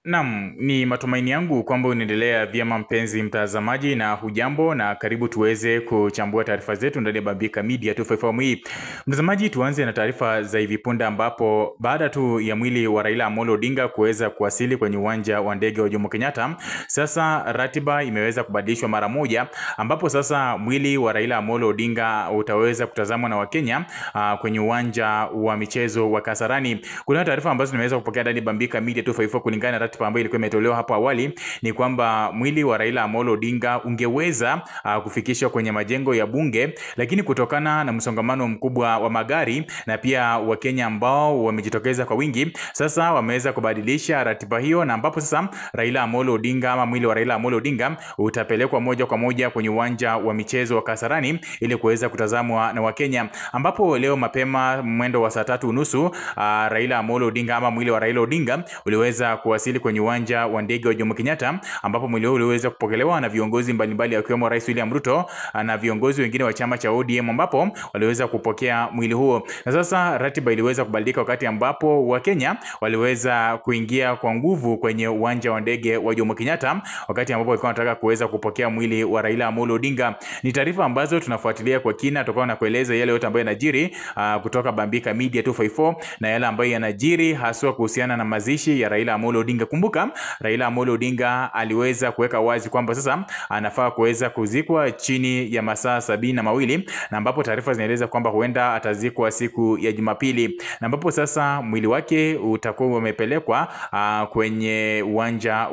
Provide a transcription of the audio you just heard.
Naam, ni matumaini yangu kwamba unaendelea vyema mpenzi mtazamaji, na hujambo na karibu tuweze kuchambua taarifa zetu ndani ya Bambika Media 254 hii. Mtazamaji, tuanze na taarifa za hivi punde ambapo baada tu ya mwili wa Raila Amolo Odinga kuweza kuwasili kwenye uwanja wa ndege wa Jomo Kenyatta, sasa ratiba imeweza kubadilishwa mara moja, ambapo sasa mwili wa Raila Amolo Odinga utaweza kutazamwa na Wakenya kwenye uwanja wa michezo wa Kasarani. Kuna taarifa ambazo nimeweza kupokea ndani ya Bambika Media 254 kulingana na ratiba ambayo ilikuwa imetolewa hapo awali, ni kwamba mwili wa Raila Amolo Odinga ungeweza kufikishwa kwenye majengo ya bunge, lakini kutokana na msongamano mkubwa wa magari na pia Wakenya ambao wamejitokeza kwa wingi, sasa wameweza kubadilisha ratiba hiyo, na ambapo sasa Raila Amolo Odinga ama mwili wa Raila Amolo Odinga utapelekwa moja kwa moja kwenye uwanja wa michezo wa Kasarani ili kuweza kutazamwa na Wakenya, ambapo leo mapema mwendo wa saa 3:30 Raila Amolo Odinga ama mwili wa Raila Odinga uliweza kuwasili kwenye uwanja wa ndege wa Jomo Kenyatta, ambapo mwili huo uliweza kupokelewa na viongozi mbalimbali akiwemo Rais William Ruto na viongozi wengine wa chama cha ODM, ambapo waliweza kupokea mwili huo. Na sasa ratiba iliweza kubadilika wakati ambapo Wakenya waliweza kuingia kwa nguvu kwenye uwanja wa ndege wa Jomo Kenyatta, wakati ambapo walikuwa wanataka kuweza kupokea mwili wa Raila Amolo Odinga. Ni taarifa ambazo tunafuatilia kwa kina, tutakuwa na kueleza yale yote ambayo yanajiri kutoka Bambika Media 254 na yale ambayo yanajiri haswa kuhusiana na mazishi ya Raila Amolo Odinga. Kumbuka Raila Amolo Odinga aliweza kuweka wazi kwamba sasa anafaa kuweza kuzikwa chini ya masaa 72, na ambapo taarifa zinaeleza kwamba huenda atazikwa siku ya Jumapili, na ambapo sasa mwili wake utakuwa umepelekwa kwenye uwanja